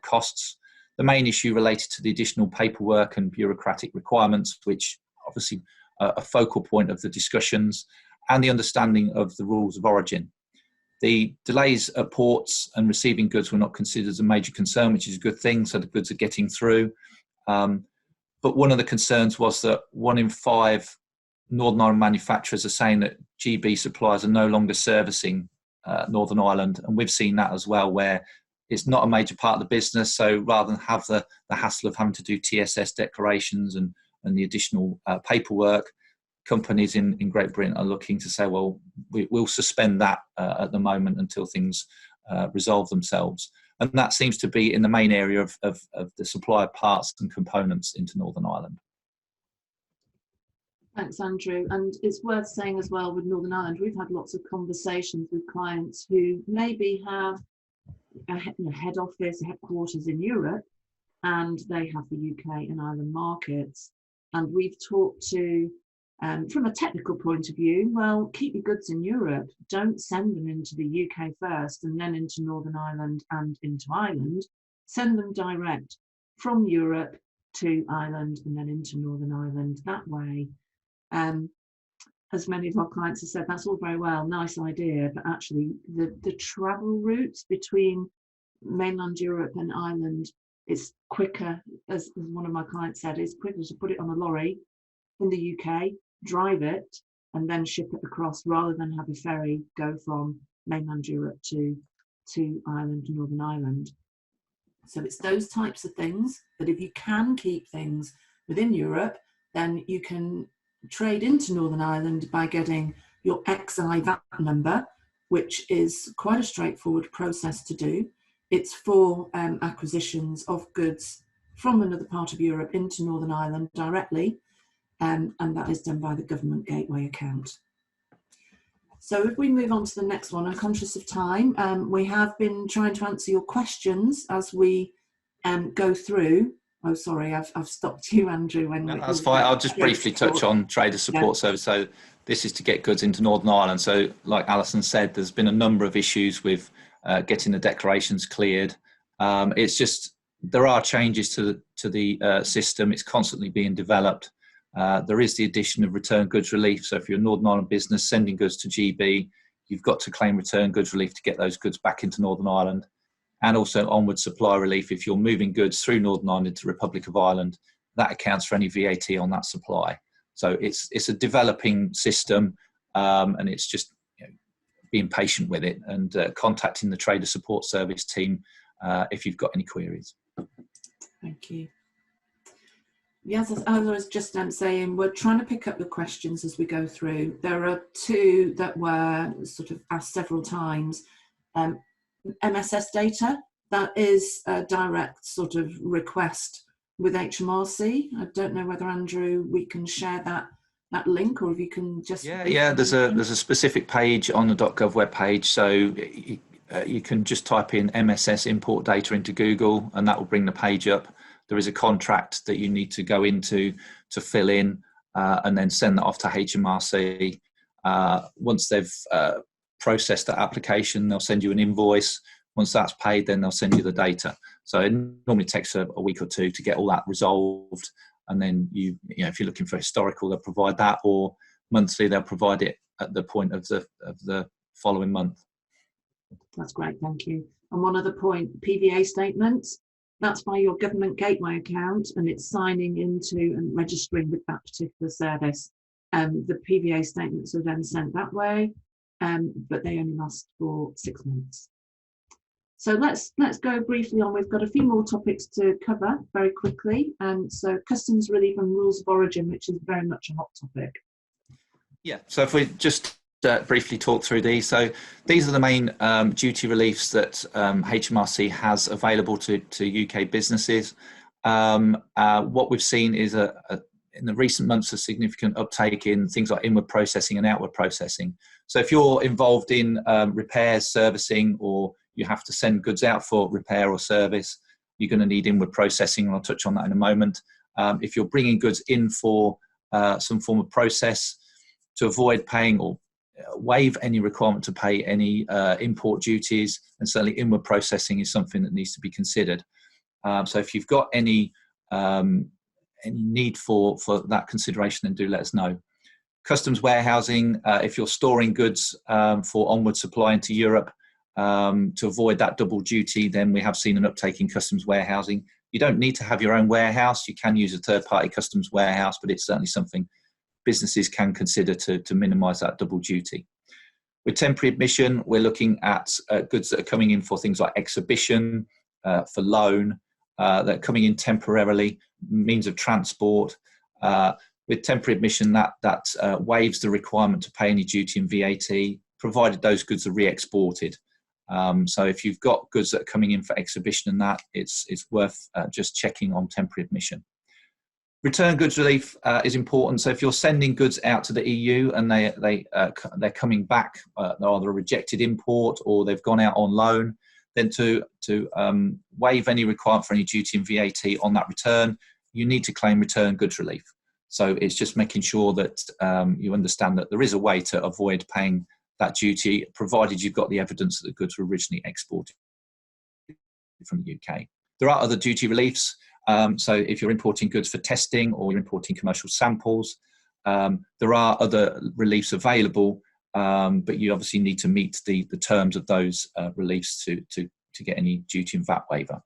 Speaker 2: costs. The main issue related to the additional paperwork and bureaucratic requirements, which obviously are a focal point of the discussions, and the understanding of the rules of origin. The delays at ports and receiving goods were not considered as a major concern, which is a good thing, so the goods are getting through. But one of the concerns was that 1 in 5 Northern Ireland manufacturers are saying that GB suppliers are no longer servicing Northern Ireland, and we've seen that as well, where it's not a major part of the business. So rather than have the hassle of having to do TSS declarations and the additional paperwork, companies in Great Britain are looking to say, well, we'll suspend that at the moment until things resolve themselves. And that seems to be in the main area of the supply of parts and components into Northern Ireland.
Speaker 1: Thanks, Andrew. And it's worth saying as well with Northern Ireland, we've had lots of conversations with clients who maybe have a head office, a headquarters in Europe, and they have the UK and Ireland markets. And we've talked to, from a technical point of view, well, keep your goods in Europe. Don't send them into the UK first and then into Northern Ireland and into Ireland. Send them direct from Europe to Ireland and then into Northern Ireland. That way, as many of our clients have said, that's all very well, nice idea, but actually the travel routes between mainland Europe and Ireland is quicker, as one of my clients said, it's quicker to put it on a lorry in the UK, drive it, and then ship it across, rather than have a ferry go from mainland Europe to Ireland, Northern Ireland. So it's those types of things that if you can keep things within Europe, then you can trade into Northern Ireland by getting your XI VAT number, which is quite a straightforward process to do. It's for acquisitions of goods from another part of Europe into Northern Ireland directly. and that is done by the Government Gateway account. So if we move on to the next one, I'm conscious of time. We have been trying to answer your questions as we go through. Oh, sorry, I've stopped you, Andrew.
Speaker 2: No, that's fine. I'll just briefly touch on Trader Support Service. So this is to get goods into Northern Ireland. So like Alison said, there's been a number of issues with getting the declarations cleared. It's just, there are changes to the system. It's constantly being developed. There is the addition of return goods relief. So if you're a Northern Ireland business sending goods to GB, you've got to claim return goods relief to get those goods back into Northern Ireland. And also onward supply relief if you're moving goods through Northern Ireland to Republic of Ireland. That accounts for any VAT on that supply. So it's a developing system, and it's just, you know, being patient with it and contacting the Trader Support Service team if you've got any queries.
Speaker 1: Thank you. Yes, as I was just saying, we're trying to pick up the questions as we go through. There are two that were sort of asked several times. MSS data, that is a direct sort of request with HMRC. I don't know whether, Andrew, we can share that link, or if you can just...
Speaker 2: Yeah, there's a specific page on the .gov webpage, so you can just type in MSS import data into Google and that will bring the page up. There is a contract that you need to go into to fill in and then send that off to HMRC. Once they've processed that application, they'll send you an invoice. Once that's paid, then they'll send you the data. So it normally takes a week or two to get all that resolved. And then you know, if you're looking for historical, they'll provide that, or monthly, they'll provide it at the point of the following month.
Speaker 1: That's great, thank you. And one other point, PVA statements, that's by your Government Gateway account, and it's signing into and registering with that particular service. The PVA statements are then sent that way, but they only last for 6 months. So let's go briefly on. We've got a few more topics to cover very quickly. So customs relief and rules of origin, which is very much a hot topic. Yeah,
Speaker 2: so if we just briefly talk through these. So these are the main duty reliefs that HMRC has available to UK businesses. What we've seen is in the recent months a significant uptake in things like inward processing and outward processing. So if you're involved in repairs, servicing, or you have to send goods out for repair or service, you're going to need inward processing, and I'll touch on that in a moment. If you're bringing goods in for some form of process, to avoid paying or waive any requirement to pay any import duties, and certainly inward processing is something that needs to be considered. So if you've got any need for that consideration, then do let us know. Customs warehousing, if you're storing goods for onward supply into Europe, to avoid that double duty, then we have seen an uptake in customs warehousing. You don't need to have your own warehouse. You can use a third-party customs warehouse, but it's certainly something businesses can consider to minimise that double duty. With temporary admission, we're looking at goods that are coming in for things like exhibition, for loan, that are coming in temporarily, means of transport. With temporary admission, that waives the requirement to pay any duty and VAT, provided those goods are re-exported. So if you've got goods that are coming in for exhibition and that, it's worth just checking on temporary admission. Return goods relief is important. So if you're sending goods out to the EU and they're coming back, they're either a rejected import or they've gone out on loan, then to waive any requirement for any duty and VAT on that return, you need to claim return goods relief. So it's just making sure that you understand that there is a way to avoid paying that duty, provided you've got the evidence that the goods were originally exported from the UK. There are other duty reliefs. So if you're importing goods for testing or you're importing commercial samples, there are other reliefs available, but you obviously need to meet the terms of those reliefs to get any duty and VAT waiver.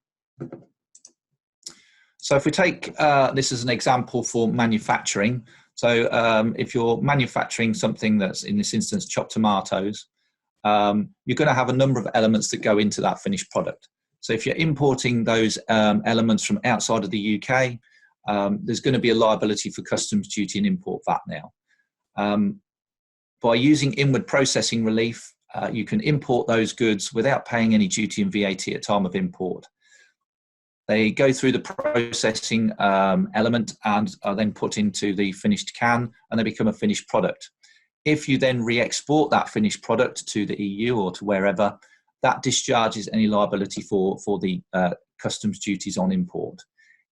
Speaker 2: So if we take this as an example for manufacturing, so if you're manufacturing something that's, in this instance, chopped tomatoes, you're going to have a number of elements that go into that finished product. So if you're importing those elements from outside of the UK, there's going to be a liability for customs duty and import VAT now. By using inward processing relief, you can import those goods without paying any duty and VAT at time of import. They go through the processing element and are then put into the finished can, and they become a finished product. If you then re-export that finished product to the EU or to wherever, that discharges any liability for the customs duties on import.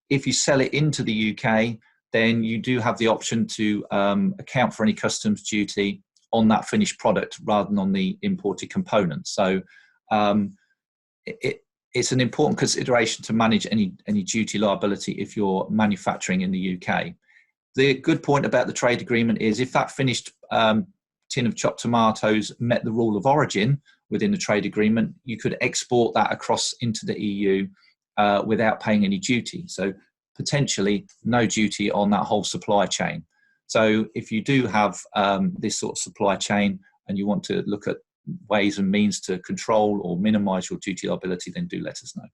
Speaker 2: If you sell it into the UK, then you do have the option to account for any customs duty on that finished product rather than on the imported components. So it's an important consideration to manage any duty liability if you're manufacturing in the UK. The good point about the trade agreement is if that finished tin of chopped tomatoes met the rule of origin within the trade agreement, you could export that across into the EU without paying any duty. So potentially no duty on that whole supply chain. So if you do have this sort of supply chain and you want to look at ways and means to control or minimise your duty liability, then do let us know.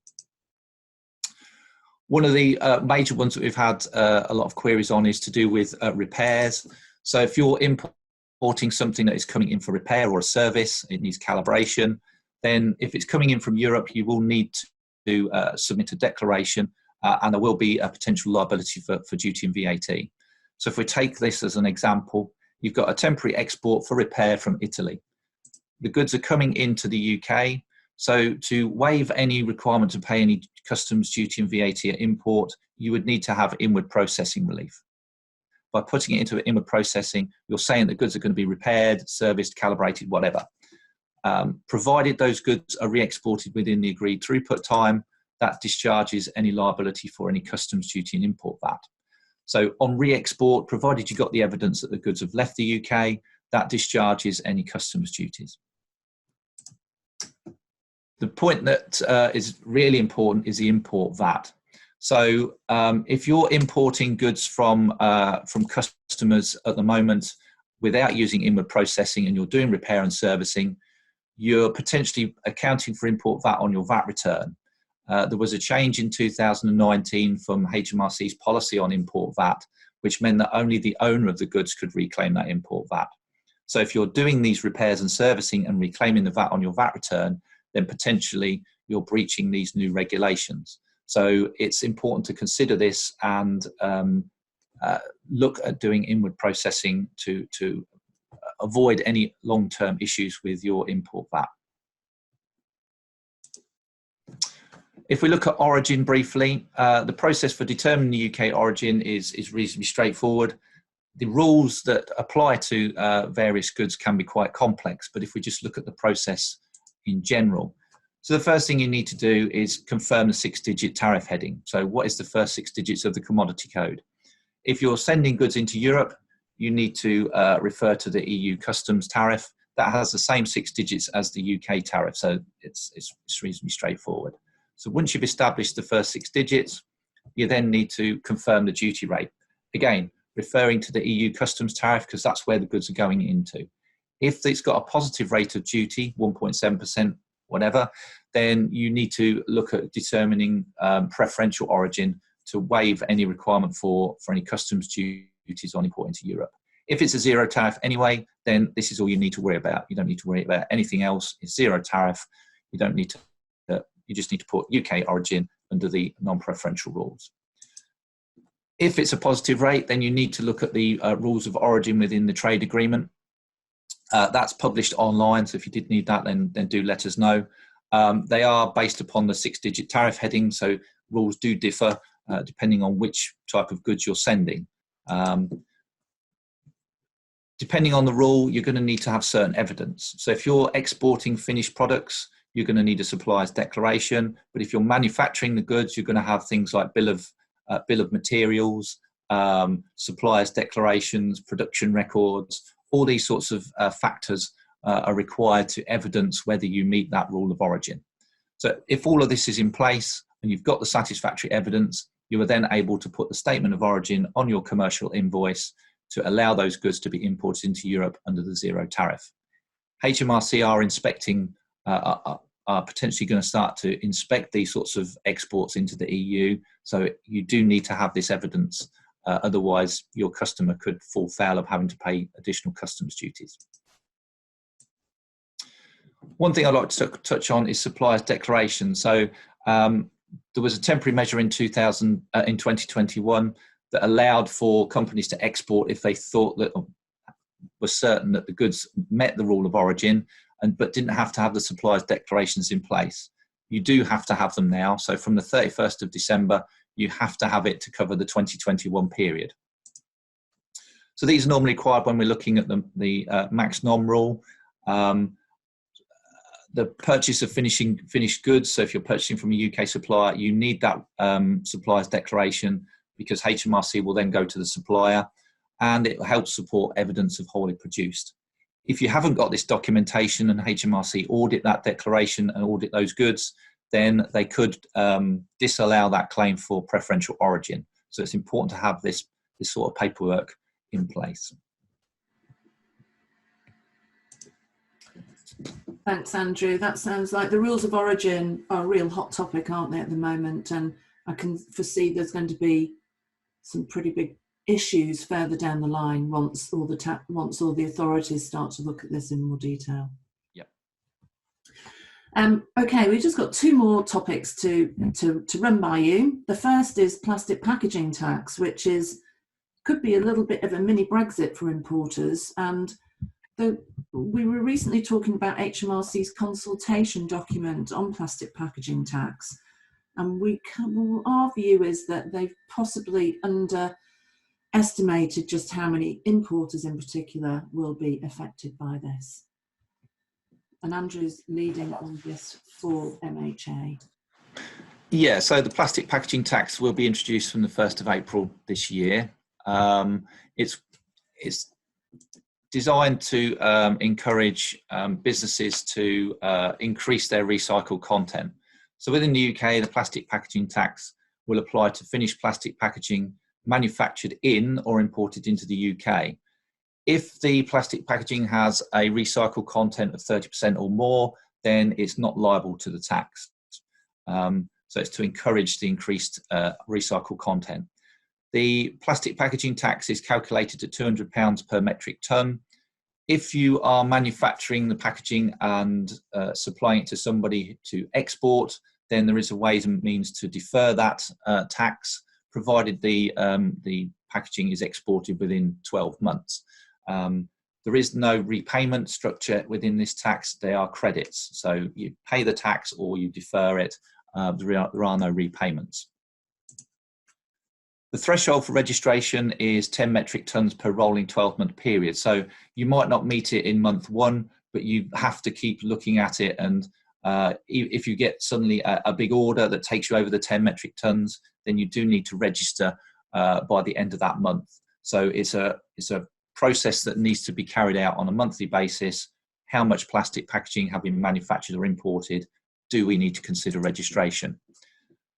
Speaker 2: One of the major ones that we've had a lot of queries on is to do with repairs. So if you're importing something that is coming in for repair or a service, it needs calibration, then if it's coming in from Europe, you will need to submit a declaration and there will be a potential liability for duty and VAT. So if we take this as an example, you've got a temporary export for repair from Italy. The goods are coming into the UK. So to waive any requirement to pay any customs duty and VAT at import, you would need to have inward processing relief. By putting it into inward processing, you're saying that goods are going to be repaired, serviced, calibrated, whatever. Provided those goods are re-exported within the agreed throughput time, that discharges any liability for any customs duty and import VAT. So on re-export, provided you got the evidence that the goods have left the UK, that discharges any customs duties. The point that is really important is the import VAT. So if you're importing goods from customers at the moment without using inward processing and you're doing repair and servicing, you're potentially accounting for import VAT on your VAT return. There was a change in 2019 from HMRC's policy on import VAT, which meant that only the owner of the goods could reclaim that import VAT. So if you're doing these repairs and servicing and reclaiming the VAT on your VAT return, then potentially you're breaching these new regulations. So it's important to consider this and look at doing inward processing to avoid any long-term issues with your import VAT. If we look at origin briefly, the process for determining the UK origin is reasonably straightforward. The rules that apply to various goods can be quite complex, but if we just look at the process in general. So the first thing you need to do is confirm the 6-digit tariff heading. So what is the first 6 digits of the commodity code? If you're sending goods into Europe, you need to refer to the EU customs tariff. That has the same 6 digits as the UK tariff, so it's reasonably straightforward. So once you've established the first 6 digits, you then need to confirm the duty rate. Again, referring to the EU customs tariff because that's where the goods are going into. If it's got a positive rate of duty, 1.7%, whatever, then you need to look at determining preferential origin to waive any requirement for any customs duties on import into Europe. If it's a zero tariff anyway, then this is all you need to worry about. You don't need to worry about anything else. It's zero tariff. You don't need to. You just need to put UK origin under the non-preferential rules. If it's a positive rate, then you need to look at the rules of origin within the trade agreement. That's published online, so if you did need that, then do let us know. They are based upon the 6-digit tariff heading, so rules do differ depending on which type of goods you're sending. Depending on the rule, you're going to need to have certain evidence. So if you're exporting finished products, you're going to need a supplier's declaration. But if you're manufacturing the goods, you're going to have things like bill of materials, supplier's declarations, production records. All these sorts of factors are required to evidence whether you meet that rule of origin. So if all of this is in place and you've got the satisfactory evidence, you are then able to put the statement of origin on your commercial invoice to allow those goods to be imported into Europe under the zero tariff. HMRC are inspecting, are potentially going to start to inspect these sorts of exports into the EU. So you do need to have this evidence. Otherwise, your customer could fall foul of having to pay additional customs duties. One thing I'd like to touch on is supplier's declaration. So there was a temporary measure in 2021 that allowed for companies to export if they thought that were certain that the goods met the rule of origin, but didn't have to have the supplier's declarations in place. You do have to have them now. So from the 31st of December, you have to have it to cover the 2021 period. So these are normally required when we're looking at the max nom rule. The purchase of finished goods. So if you're purchasing from a UK supplier, you need that supplier's declaration, because HMRC will then go to the supplier, and it helps support evidence of wholly produced. If you haven't got this documentation and HMRC audit that declaration and audit those goods, then they could disallow that claim for preferential origin. So it's important to have this sort of paperwork in place.
Speaker 1: Thanks, Andrew. That sounds like the rules of origin are a real hot topic, aren't they, at the moment? And I can foresee there's going to be some pretty big issues further down the line once all the authorities start to look at this in more detail.
Speaker 2: Yep.
Speaker 1: Okay, we've just got two more topics to run by you. The first is plastic packaging tax, which could be a little bit of a mini Brexit for importers. And we were recently talking about HMRC's consultation document on plastic packaging tax, and our view is that they've possibly underestimated just how many importers in particular will be affected by this. And Andrew's leading on this for MHA.
Speaker 2: Yeah, so the plastic packaging tax will be introduced from the 1st of April this year. It's designed to encourage businesses to increase their recycled content. So within the UK, the plastic packaging tax will apply to finished plastic packaging manufactured in or imported into the UK. If the plastic packaging has a recycled content of 30% or more, then it's not liable to the tax. So it's to encourage the increased recycled content. The plastic packaging tax is calculated at £200 per metric tonne. If you are manufacturing the packaging and supplying it to somebody to export, then there is a ways and means to defer that tax, provided the packaging is exported within 12 months. There is no repayment structure within this tax. They are credits. So you pay the tax or you defer it. There are no repayments. The threshold for registration is 10 metric tonnes per rolling 12-month period. So you might not meet it in month one, but you have to keep looking at it. And if you get suddenly a big order that takes you over the 10 metric tonnes, then you do need to register by the end of that month. So it's a process that needs to be carried out on a monthly basis. How much plastic packaging have been manufactured or imported? Do we need to consider registration?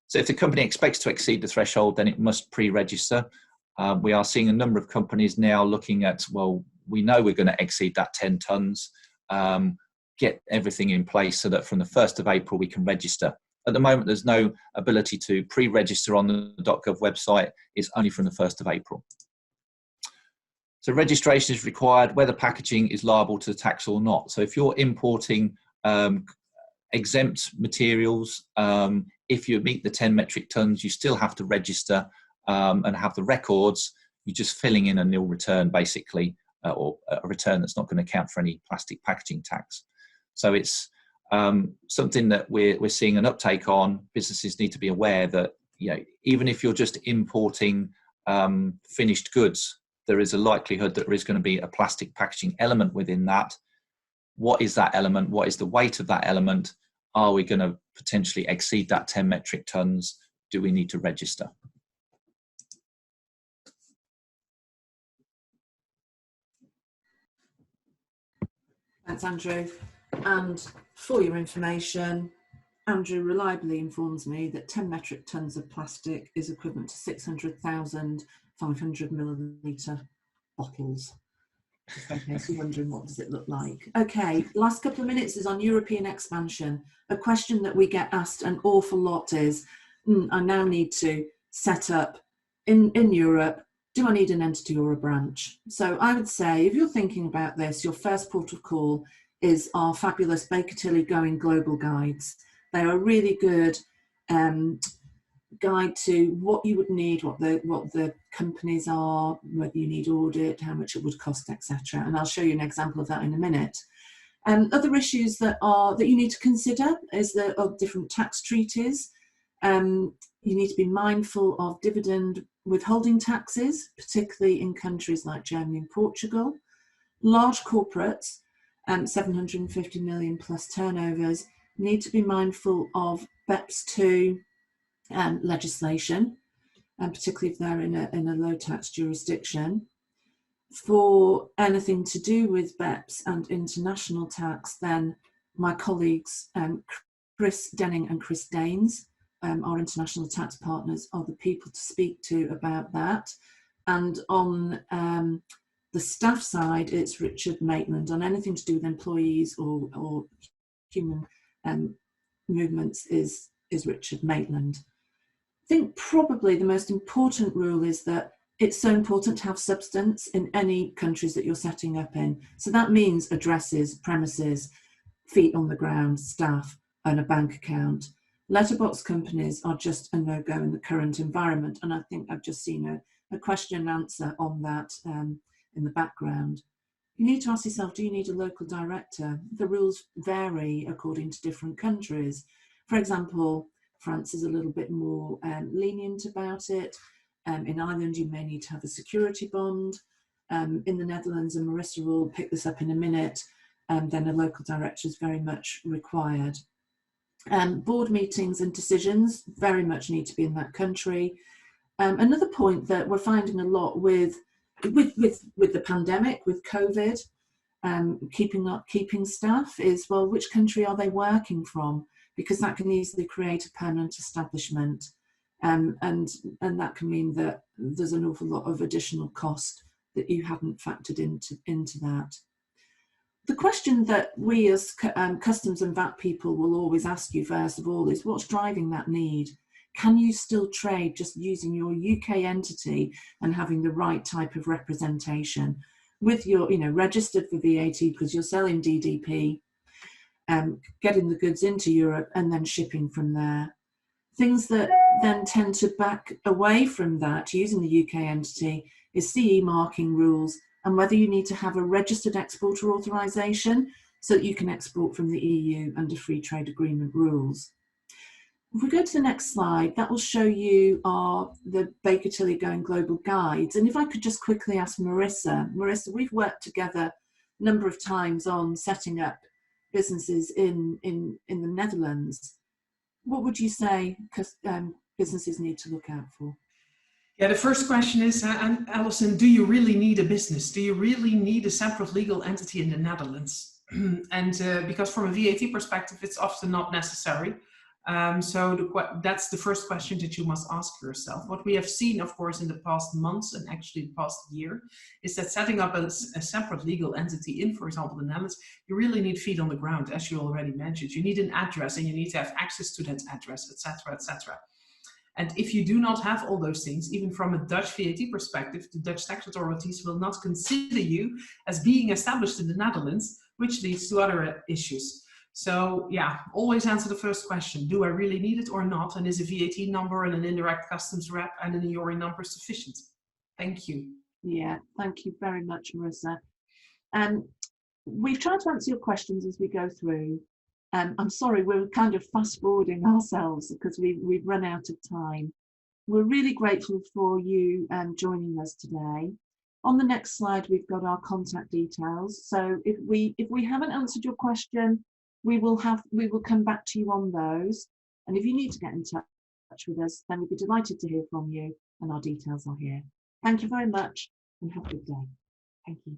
Speaker 2: So if the company expects to exceed the threshold, then it must pre-register. We are seeing a number of companies now looking at, well, we know we're going to exceed that 10 tonnes, get everything in place so that from the 1st of April we can register. At the moment, there's no ability to pre-register on the .gov website. It's only from the 1st of April. So registration is required whether packaging is liable to the tax or not. So if you're importing exempt materials, if you meet the 10 metric tonnes, you still have to register and have the records. You're just filling in a nil return, basically, or a return that's not going to count for any plastic packaging tax. So it's something that we're seeing an uptake on. Businesses need to be aware that, you know, even if you're just importing finished goods, there is a likelihood that there is going to be a plastic packaging element within that. What is that element? What is the weight of that element? Are we going to potentially exceed that 10 metric tonnes? Do we need to register?
Speaker 1: Thanks, Andrew. And for your information, Andrew reliably informs me that 10 metric tonnes of plastic is equivalent to 600,000 500 millilitre bottles. Just in case you're wondering, what does it look like? Okay, last couple of minutes is on European expansion. A question that we get asked an awful lot is, I now need to set up in Europe. Do I need an entity or a branch? So I would say, if you're thinking about this, your first port of call is our fabulous Baker Tilly Going Global guides. They are really good guide to what you would need, what the companies are, whether you need audit, how much it would cost, etc. And I'll show you an example of that in a minute. Other issues that you need to consider is the different tax treaties. You need to be mindful of dividend withholding taxes, particularly in countries like Germany and Portugal. Large corporates, 750 million plus turnovers, need to be mindful of BEPS 2 legislation, and particularly if they're in a low tax jurisdiction. For anything to do with BEPS and international tax, then my colleagues Chris Denning and Chris Daines, our international tax partners, are the people to speak to about that. And on the staff side, it's Richard Maitland. On anything to do with employees or human movements is Richard Maitland. I think probably the most important rule is that it's so important to have substance in any countries that you're setting up in. So that means addresses, premises, feet on the ground, staff, and a bank account. Letterbox companies are just a no-go in the current environment. And I think I've just seen a question and answer on that in the background. You need to ask yourself, do you need a local director? The rules vary according to different countries. For example, France is a little bit more lenient about it. In Ireland, you may need to have a security bond. In the Netherlands, and Marissa will pick this up in a minute, then a local director is very much required. Board meetings and decisions very much need to be in that country. Another point that we're finding a lot with the pandemic, with COVID, keeping staff is, well, which country are they working from? Because that can easily create a permanent establishment. And that can mean that there's an awful lot of additional cost that you haven't factored into that. The question that we as customs and VAT people will always ask you first of all is, what's driving that need? Can you still trade just using your UK entity and having the right type of representation with your, registered for VAT because you're selling DDP, getting the goods into Europe and then shipping from there? Things that then tend to back away from that, using the UK entity, is CE marking rules and whether you need to have a registered exporter authorisation so that you can export from the EU under free trade agreement rules. If we go to the next slide, that will show you the Baker Tilly Going Global guides. And if I could just quickly ask Marissa, we've worked together a number of times on setting up businesses in the Netherlands. What would you say businesses need to look out for?
Speaker 4: Yeah, the first question is, Alison, do you really need a business? Do you really need a separate legal entity in the Netherlands? And because from a VAT perspective, it's often not necessary. So that's the first question that you must ask yourself. What we have seen, of course, in the past months and actually the past year, is that setting up a separate legal entity in, for example, the Netherlands, you really need feet on the ground, as you already mentioned. You need an address and you need to have access to that address, etc., etc. And if you do not have all those things, even from a Dutch VAT perspective, the Dutch tax authorities will not consider you as being established in the Netherlands, which leads to other issues. So yeah, always answer the first question. Do I really need it or not? And is a VAT number and an indirect customs rep and an EORI number sufficient? Thank you.
Speaker 1: Yeah, thank you very much, Marissa. We've tried to answer your questions as we go through. I'm sorry, we're kind of fast forwarding ourselves because we've run out of time. We're really grateful for you joining us today. On the next slide, we've got our contact details. So if we haven't answered your question, we will come back to you on those. And if you need to get in touch with us, then we'd be delighted to hear from you, and our details are here. Thank you very much and have a good day. Thank you.